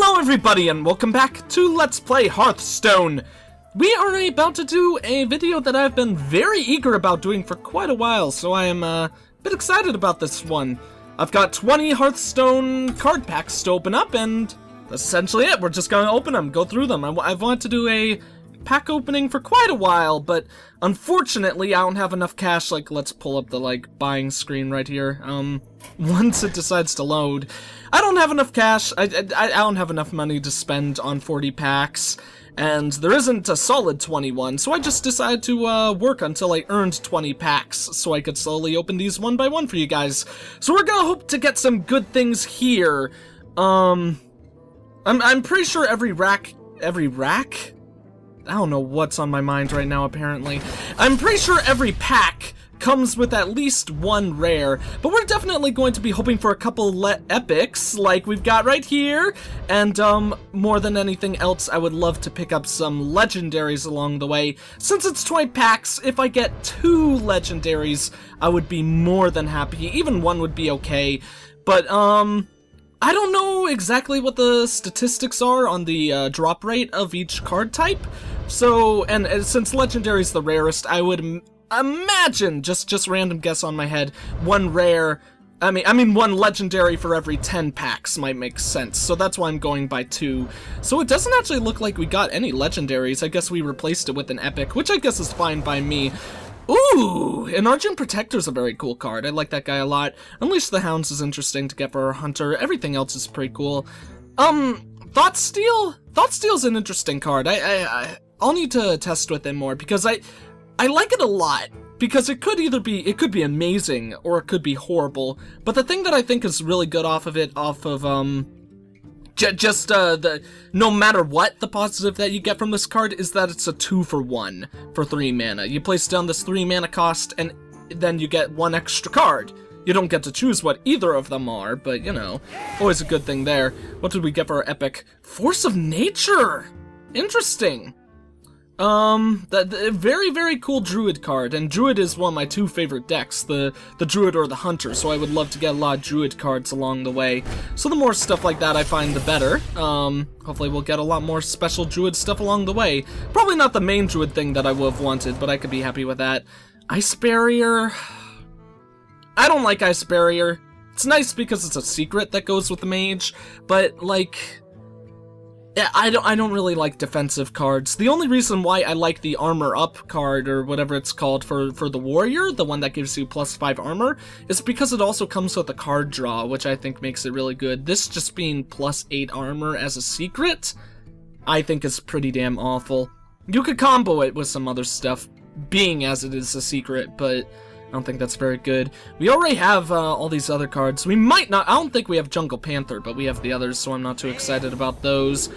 Hello everybody and welcome back to Let's Play Hearthstone. We are about to do a video that I've been very eager about doing for quite a while, so I am a bit excited about this one. I've got 20 Hearthstone card packs to open up, and that's essentially it. We're just gonna open them, go through them. I've wanted to do a pack opening for quite a while, but unfortunately I don't have enough cash. Like, let's pull up the buying screen right here. Once it decides to load, I don't have enough cash. I don't have enough money to spend on 40 packs, and there isn't a solid 21, so I just decided to work until I earned 20 packs so I could slowly open these one by one for you guys. So we're gonna hope to get some good things here. I'm pretty sure every rack? I don't know what's on my mind right now, apparently. I'm pretty sure every pack comes with at least one rare, but we're definitely going to be hoping for a couple epics, like we've got right here, and more than anything else, I would love to pick up some legendaries along the way. Since it's 20 packs, if I get 2 legendaries, I would be more than happy. Even one would be okay, but I don't know exactly what the statistics are on the drop rate of each card type. So, and since Legendary is the rarest, I would imagine, just random guess on my head, one rare, I mean one Legendary for every 10 packs might make sense. So that's why I'm going by 2. So it doesn't actually look like we got any Legendaries. I guess we replaced it with an Epic, which I guess is fine by me. Ooh, an Argent Protector's a very cool card. I like that guy a lot. Unleash the Hounds is interesting to get for our Hunter. Everything else is pretty cool. Thoughtsteal? Thoughteal's an interesting card. I'll need to test with it more because I like it a lot. Because it could either be, it could be amazing or it could be horrible. But the thing that I think is really good off of no matter what the positive that you get from this card is that it's a 2-for-1 for 3 mana. You place down this 3 mana cost and then you get 1 extra card. You don't get to choose what either of them are, but you know, always a good thing there. What did we get for our epic? Force of Nature! Interesting. The very, very cool Druid card, and Druid is one of my 2 favorite decks, the Druid or the Hunter, so I would love to get a lot of Druid cards along the way. So the more stuff like that I find, the better. Hopefully we'll get a lot more special Druid stuff along the way. Probably not the main Druid thing that I would have wanted, but I could be happy with that. Ice Barrier? I don't like Ice Barrier. It's nice because it's a secret that goes with the mage, but like, yeah, I don't really like defensive cards. The only reason why I like the Armor Up card, or whatever it's called, for the Warrior, the one that gives you +5 armor, is because it also comes with a card draw, which I think makes it really good. This just being +8 armor as a secret, I think is pretty damn awful. You could combo it with some other stuff, being as it is a secret, but I don't think that's very good. We already have all these other cards. We might not, I don't think we have Jungle Panther, but we have the others, so I'm not too excited about those.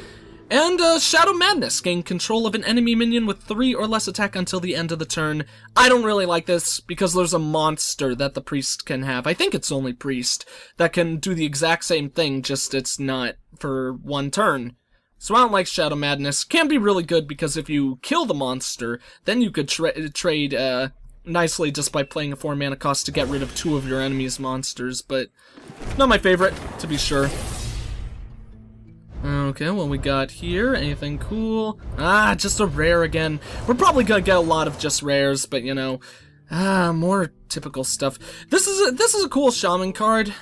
And Shadow Madness. Gain control of an enemy minion with 3 or less attack until the end of the turn. I don't really like this because there's a monster that the priest can have. I think it's only priest that can do the exact same thing, just it's not for 1 turn. So I don't like Shadow Madness. Can be really good because if you kill the monster, then you could trade nicely just by playing a 4 mana cost to get rid of 2 of your enemy's monsters, but not my favorite, to be sure. Okay, what we got here? Anything cool? Ah, just a rare again. We're probably gonna get a lot of just rares, but you know, more typical stuff. This is a cool Shaman card.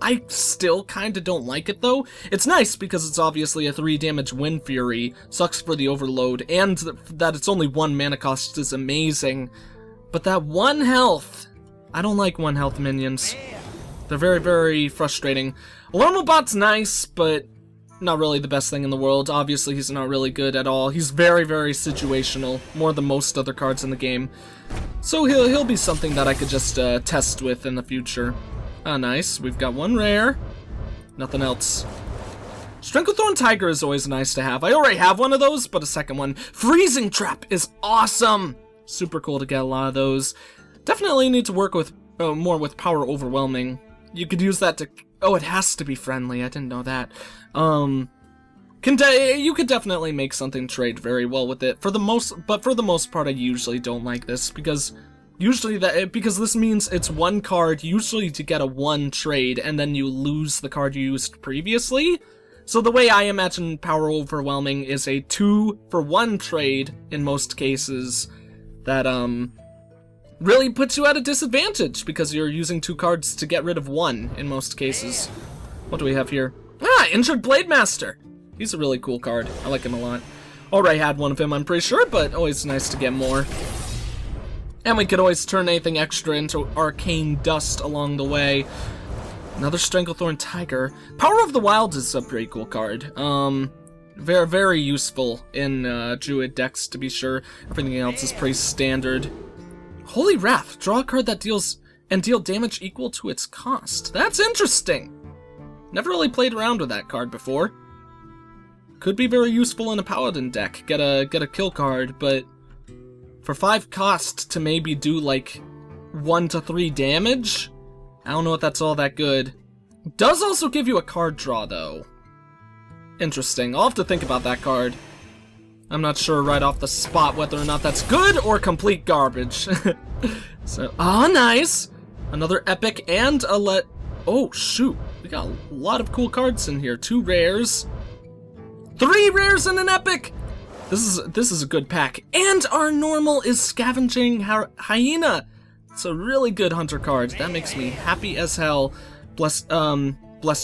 I still kinda don't like it though. It's nice because it's obviously a 3 damage Wind Fury, sucks for the overload, and that it's only 1 mana cost is amazing. But that 1 health, I don't like 1 health minions. They're very, very frustrating. Alarmobot's nice, but not really the best thing in the world. Obviously he's not really good at all. He's very, very situational, more than most other cards in the game. So he'll be something that I could just test with in the future. Ah, nice. We've got 1 rare. Nothing else. Stranglethorn Tiger is always nice to have. I already have one of those, but a second one. Freezing Trap is awesome! Super cool to get a lot of those. Definitely need to work with more with Power Overwhelming. You could use that to... Oh, it has to be friendly. I didn't know that. You could definitely make something trade very well with it. For the most part, I usually don't like this because because this means it's 1 card usually to get a 1 trade, and then you lose the card you used previously. So the way I imagine Power Overwhelming is a 2-for-1 trade in most cases that really puts you at a disadvantage because you're using 2 cards to get rid of 1 in most cases. What do we have here? Ah, Injured Blade Master. He's a really cool card. I like him a lot. Already had one of him, I'm pretty sure, but always nice to get more. And we could always turn anything extra into Arcane Dust along the way. Another Stranglethorn Tiger. Power of the Wild is a pretty cool card. Very, very useful in Druid decks, to be sure. Everything else is pretty standard. Holy Wrath. Draw a card that deal damage equal to its cost. That's interesting. Never really played around with that card before. Could be very useful in a Paladin deck. Get a kill card, but for 5 cost to maybe do like 1 to 3 damage? I don't know if that's all that good. Does also give you a card draw, though. Interesting. I'll have to think about that card. I'm not sure right off the spot whether or not that's good or complete garbage. So, nice! Another epic and a oh, shoot. We got a lot of cool cards in here. 2 rares. 3 rares and an epic! This is a good pack. And our normal is Scavenging Hyena. It's a really good hunter card. That makes me happy as hell. Blessed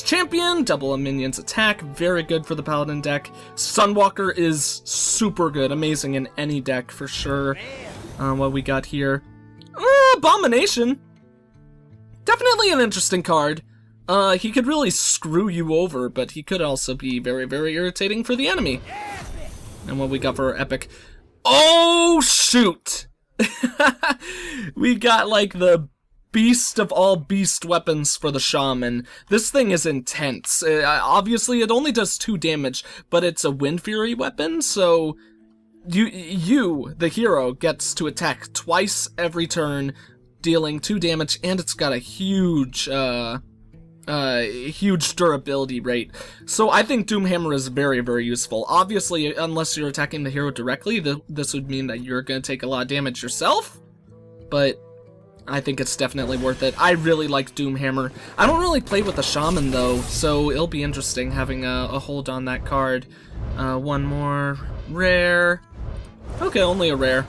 Champion, double a minion's attack. Very good for the Paladin deck. Sunwalker is super good. Amazing in any deck for sure. What we got here? Abomination. Definitely an interesting card. He could really screw you over, but he could also be very, very irritating for the enemy. And what we got for our epic? Oh, shoot! We got, like, the beast of all beast weapons for the shaman. This thing is intense. Obviously, it only does 2 damage, but it's a Wind Fury weapon, so you, the hero, gets to attack twice every turn, dealing 2 damage, and it's got a huge durability rate. So I think Doomhammer is very, very useful. Obviously, unless you're attacking the hero directly, this would mean that you're going to take a lot of damage yourself, but I think it's definitely worth it. I really like Doomhammer. I don't really play with the Shaman, though, so it'll be interesting having a hold on that card. One more rare. Okay, only a rare.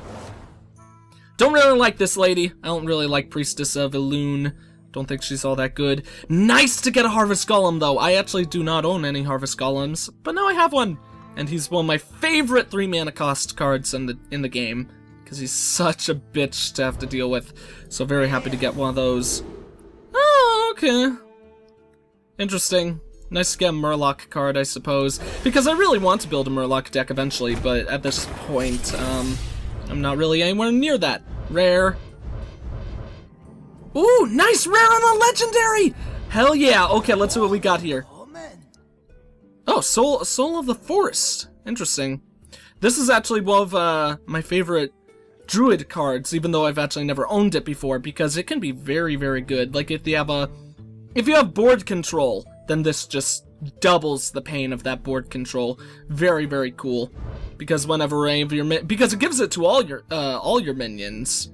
Don't really like this lady. I don't really like Priestess of Elune. Don't think she's all that good. Nice to get a Harvest Golem, though. I actually do not own any Harvest Golems, but now I have one. And he's one of my favorite 3 mana cost cards in the game, because he's such a bitch to have to deal with. So very happy to get one of those. Oh, okay. Interesting. Nice to get a Murloc card, I suppose, because I really want to build a Murloc deck eventually, but at this point, I'm not really anywhere near that. Rare. Ooh, nice rare on a legendary! Hell yeah. Okay, let's see what we got here. Oh, Soul of the Forest. Interesting. This is actually one of my favorite Druid cards, even though I've actually never owned it before, because it can be very, very good. Like if you have board control, then this just doubles the pain of that board control. Very, very cool. Because whenever because it gives it to all your minions.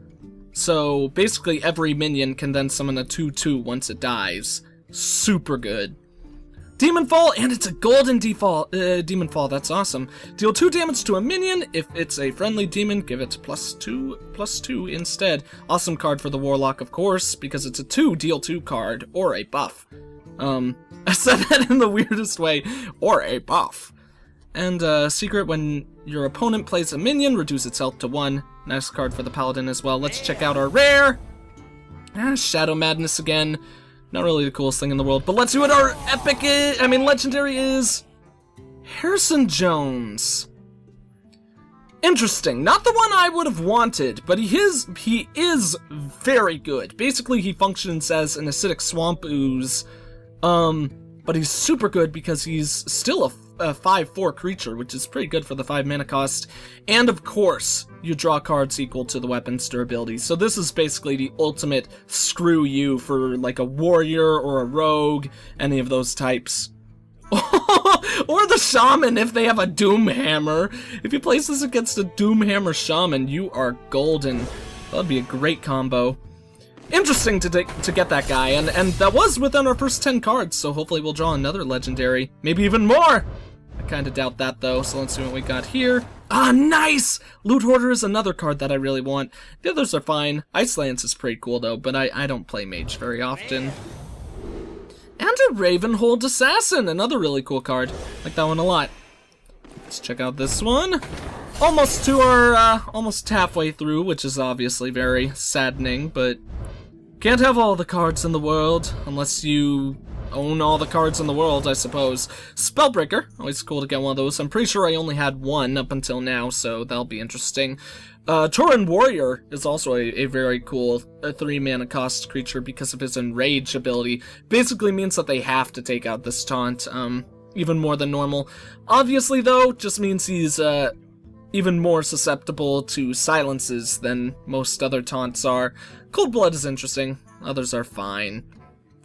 So basically every minion can then summon a 2/2 once it dies. Super good. Demon Fall, and it's a golden Demon Fall, that's awesome. Deal 2 damage to a minion. If it's a friendly demon, give it +2/+2 instead. Awesome card for the Warlock, of course, because it's a 2 deal 2 card, or a buff. I said that in the weirdest way, or a buff. And secret, when your opponent plays a minion, reduce its health to 1. Nice card for the Paladin as well. Let's check out our rare. Shadow Madness again. Not really the coolest thing in the world, but let's see what our epic is. Legendary is. Harrison Jones. Interesting. Not the one I would have wanted, but he is very good. Basically, he functions as an acidic swamp ooze. But he's super good because he's still a 5/4 creature, which is pretty good for the 5 mana cost. And of course, you draw cards equal to the weapon's durability. So this is basically the ultimate screw you for like a warrior or a rogue, any of those types. Or the shaman if they have a Doomhammer. If you place this against a Doomhammer shaman, you are golden. That'd be a great combo. interesting to get that guy, and that was within our first 10 cards, so hopefully we'll draw another legendary, maybe even more. I kind of doubt that though, so let's see what we got here. Ah, nice! Loot Hoarder is another card that I really want. The others are fine. Ice Lance is pretty cool though, but I don't play Mage very often. And a Ravenhold Assassin, another really cool card. Like that one a lot. Let's check out this one. Almost to our, almost halfway through, which is obviously very saddening, but can't have all the cards in the world unless you own all the cards in the world, I suppose. Spellbreaker, always cool to get one of those. I'm pretty sure I only had one up until now, so that'll be interesting. Tauren Warrior is also a very cool 3-mana cost creature because of his Enrage ability. Basically means that they have to take out this taunt, even more than normal. Obviously, though, just means he's, even more susceptible to silences than most other taunts are. Cold Blood is interesting, others are fine.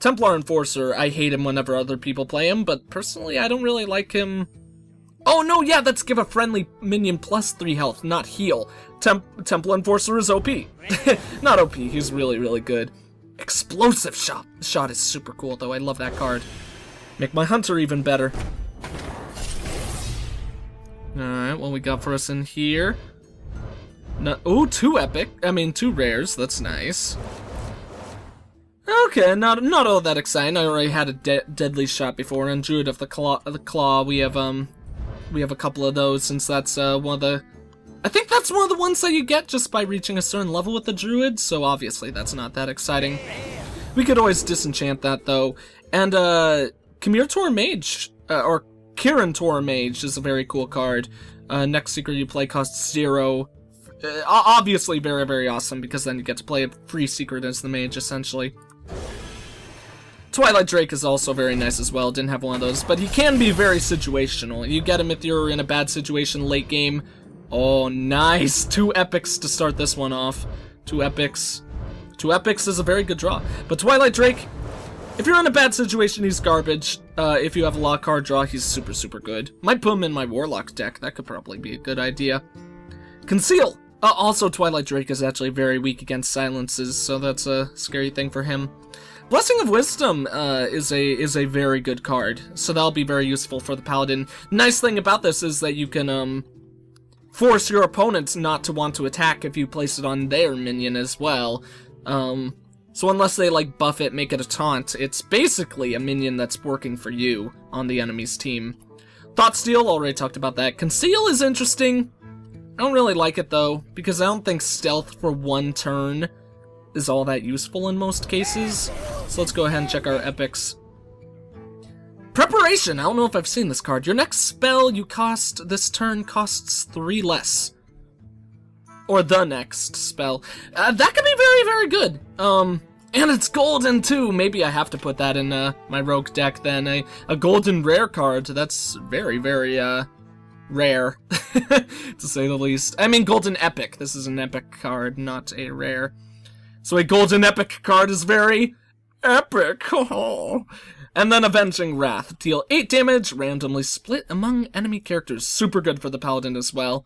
Templar Enforcer, I hate him whenever other people play him, but personally I don't really like him. Oh no, yeah, that's give a friendly minion plus 3 health, not heal. Templar Enforcer is OP. Not OP, he's really, really good. Explosive Shot is super cool though, I love that card. Make my Hunter even better. Alright, what we got for us in here? No, ooh, 2 rares, that's nice. Okay, not all that exciting. I already had a Deadly Shot before, and Druid of the Claw, we have a couple of those, since that's one of the... I think that's one of the ones that you get just by reaching a certain level with the Druid, so obviously that's not that exciting. We could always disenchant that, though. And, Kirin Tor Mage is a very cool card. Next secret you play costs 0. Obviously very, very awesome, because then you get to play a free secret as the mage, essentially. Twilight Drake is also very nice as well, didn't have one of those, but he can be very situational. You get him if you're in a bad situation late game. Oh, nice! 2 epics to start this one off. 2 epics. 2 epics is a very good draw. But Twilight Drake, if you're in a bad situation, he's garbage. If you have a lot of card draw, he's super, super good. Might put him in my Warlock deck, that could probably be a good idea. Conceal! Also, Twilight Drake is actually very weak against silences, so that's a scary thing for him. Blessing of Wisdom is a very good card, so that'll be very useful for the Paladin. Nice thing about this is that you can force your opponents not to want to attack if you place it on their minion as well. So unless they like buff it, make it a taunt, it's basically a minion that's working for you on the enemy's team. Thoughtsteal, already talked about that. Conceal is interesting. I don't really like it though, because I don't think stealth for 1 turn is all that useful in most cases. So let's go ahead and check our epics. Preparation! I don't know if I've seen this card. Your next spell you cast this turn costs 3 less. Or the next spell. That could be very, very good. And it's golden too! Maybe I have to put that in my rogue deck then. A golden rare card. That's very, very rare, to say the least. I mean golden epic. This is an epic card, not a rare. So a golden epic card is very epic. Oh. And then Avenging Wrath. Deal 8 damage, randomly split among enemy characters. Super good for the Paladin as well.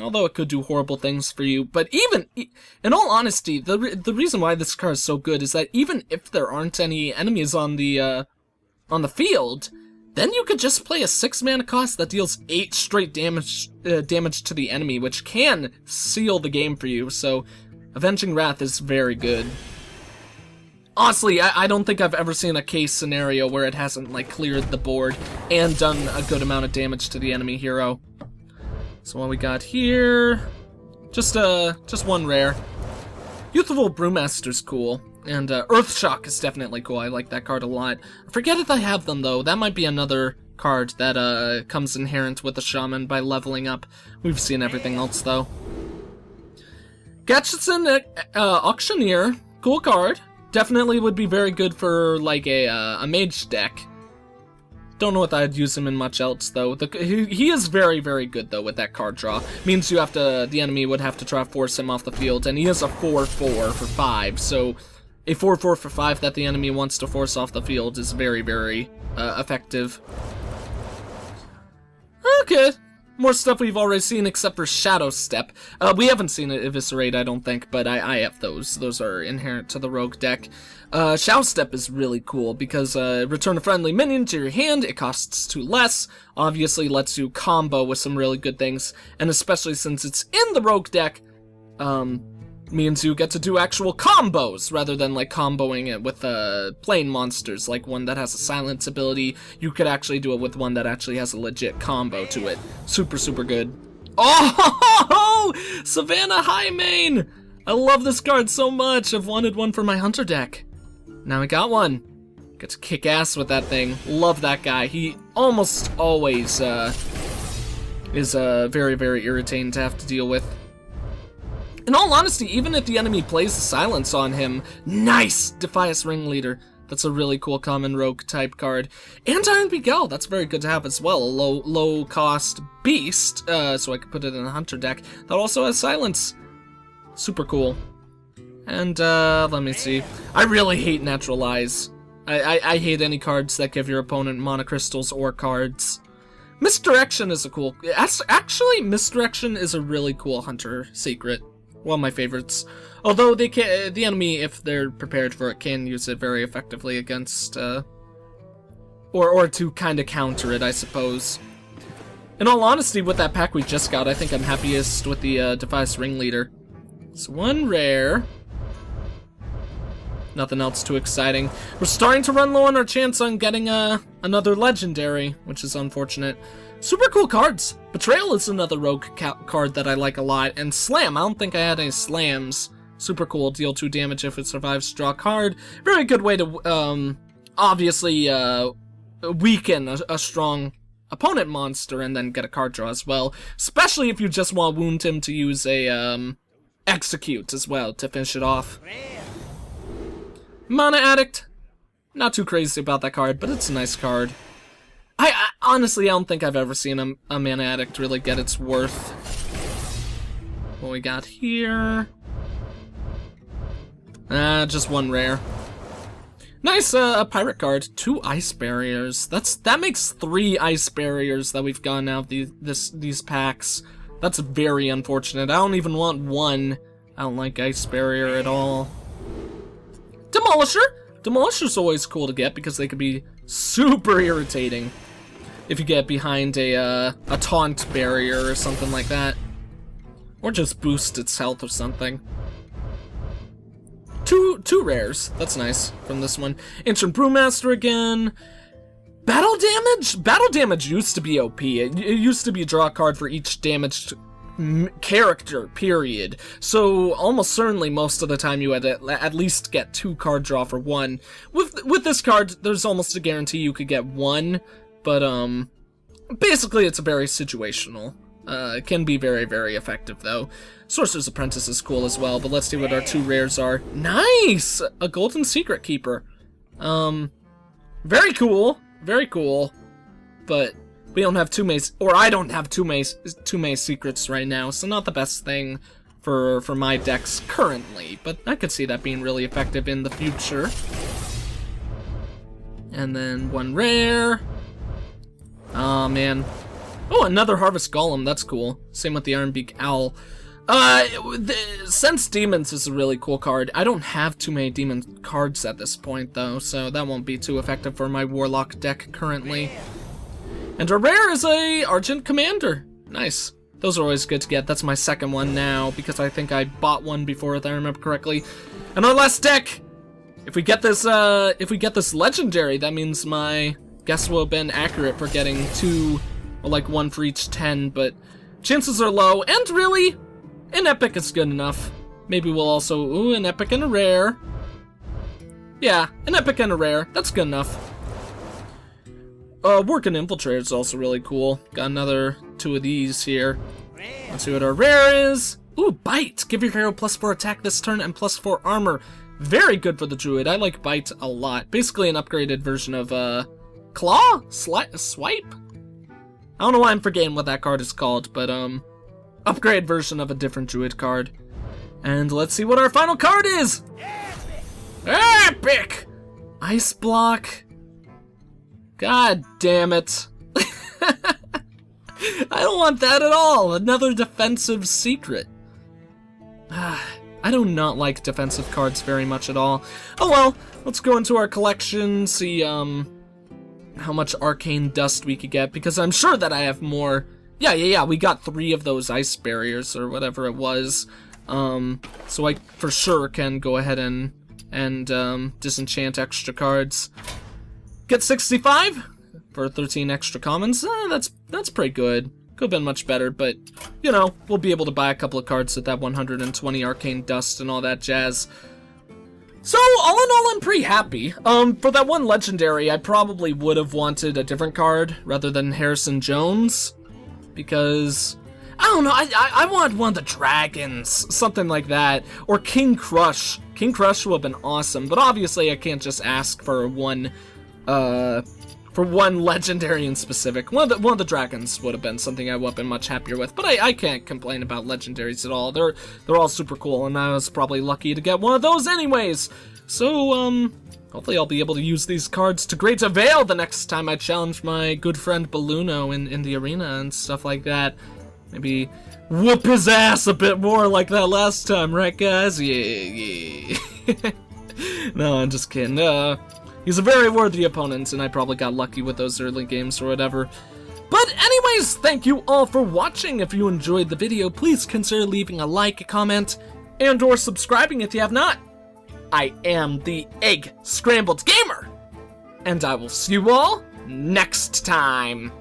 Although it could do horrible things for you. But even, in all honesty, the reason why this card is so good is that even if there aren't any enemies on the field, then you could just play a 6-mana cost that deals 8 straight damage to the enemy, which can seal the game for you. So Avenging Wrath is very good. Honestly, I don't think I've ever seen a case scenario where it hasn't, like, cleared the board and done a good amount of damage to the enemy hero. So what we got here, just 1 rare. Youthful Brewmaster's cool, and Earthshock is definitely cool. I like that card a lot. I forget if I have them though. That might be another card that comes inherent with the Shaman by leveling up. We've seen everything else though. Gatchetson Auctioneer, cool card. Definitely would be very good for like a mage deck. Don't know if I'd use him in much else though. He is very, very good though with that card draw. Means you have to, the enemy would have to try to force him off the field, and he is a 4/4 for 5. So a 4/4 for 5 that the enemy wants to force off the field is very, very effective. Okay, More stuff we've already seen except for Shadow Step. We haven't seen it Eviscerate, I don't think, but I have those. Those are inherent to the Rogue deck. Shadow Step is really cool because return a friendly minion to your hand, it costs 2 less, obviously lets you combo with some really good things, and especially since it's in the Rogue deck, means you get to do actual combos rather than like comboing it with plain monsters, like one that has a silence ability. You could actually do it with one that actually has a legit combo to it. Super, super good. Oh, Savannah Highmane! I love this card so much. I've wanted one for my Hunter deck. Now I got one. Get to kick ass with that thing. Love that guy. He almost always is very, very irritating to have to deal with. In all honesty, even if the enemy plays the silence on him, nice! Defias Ringleader. That's a really cool common rogue type card. And Iron Beagle, that's very good to have as well. A low cost beast, so I could put it in a Hunter deck that also has silence. Super cool. And let me see. I really hate Naturalize. I hate any cards that give your opponent monocrystals or cards. Misdirection is a cool... Actually, Misdirection is a really cool Hunter secret. One of my favorites. Although they can, the enemy, if they're prepared for it, can use it very effectively against, or to kind of counter it, I suppose. In all honesty, with that pack we just got, I think I'm happiest with the Defias Ringleader. It's 1 rare. Nothing else too exciting. We're starting to run low on our chance on getting another legendary, which is unfortunate. Super cool cards. Betrayal is another rogue card that I like a lot, and Slam. I don't think I had any Slams. Super cool. Deal 2 damage if it survives. Draw a card. Very good way to obviously weaken a strong opponent monster and then get a card draw as well. Especially if you just want to wound him to use a Execute as well to finish it off. Mana Addict. Not too crazy about that card, but it's a nice card. I honestly, I don't think I've ever seen a Mana Addict really get its worth. What we got here? Just 1 rare. Nice, a pirate card. 2 ice barriers. That makes 3 ice barriers that we've gotten out of these packs. That's very unfortunate. I don't even want 1. I don't like ice barrier at all. Demolisher. Demolisher's always cool to get because they could be super irritating if you get behind a taunt barrier or something like that. Or just boost its health or something. Two rares. That's nice from this one. Ancient Brewmaster again. Battle damage? Battle damage used to be OP. It used to be draw a card for each damaged character, period. So almost certainly most of the time you had to at least get 2 card draw for 1. With this card, there's almost a guarantee you could get 1, but basically it's very situational. It can be very, very effective though. Sorcerer's Apprentice is cool as well, but let's see what our 2 rares are. Nice! A Golden Secret Keeper. Very cool. Very cool. But we don't have 2 maze, or I don't have 2 maze secrets right now, so not the best thing for my decks currently, but I could see that being really effective in the future. And then 1 rare. Oh man. Oh, another Harvest Golem, that's cool. Same with the Ironbeak Owl. Sense Demons is a really cool card. I don't have too many demon cards at this point though, so that won't be too effective for my Warlock deck currently. And our rare is a Argent Commander. Nice. Those are always good to get. That's my second one now, because I think I bought one before, if I remember correctly. And our last deck! If we get this legendary, that means my guess will have been accurate for getting 2, or like 1 for each 10, but chances are low, and really, an epic is good enough. Maybe we'll also, ooh, an epic and a rare. Yeah, an epic and a rare, that's good enough. Working Infiltrator is also really cool. Got another 2 of these here. Let's see what our rare is. Ooh, Bite! Give your hero +4 attack this turn and +4 armor. Very good for the Druid. I like Bite a lot. Basically an upgraded version of, Claw? Swipe? I don't know why I'm forgetting what that card is called, but, upgrade version of a different Druid card. And let's see what our final card is! Epic! Ice Block. God damn it. I don't want that at all. Another defensive secret. I do not like defensive cards very much at all. Oh well, let's go into our collection, see how much arcane dust we could get, because I'm sure that I have more. Yeah, we got 3 of those ice barriers or whatever it was. So I for sure can go ahead and disenchant extra cards. Get 65 for 13 extra commons. That's pretty good. Could have been much better, but, you know, we'll be able to buy a couple of cards with that 120 arcane dust and all that jazz. So, all in all, I'm pretty happy. For that one legendary, I probably would have wanted a different card rather than Harrison Jones, because, I don't know, I want one of the dragons, something like that, or King Crush. King Crush would have been awesome, but obviously I can't just ask for one legendary in specific. One of the dragons would have been something I would have been much happier with, but I can't complain about legendaries at all. They're all super cool, and I was probably lucky to get one of those anyways. So, hopefully I'll be able to use these cards to great avail the next time I challenge my good friend Balluno in the arena and stuff like that. Maybe whoop his ass a bit more like that last time, right guys? Yeah. No, I'm just kidding. He's a very worthy opponent, and I probably got lucky with those early games or whatever. But anyways, thank you all for watching. If you enjoyed the video, please consider leaving a like, a comment, and or subscribing if you have not. I am the EggScrambledGamer, and I will see you all next time.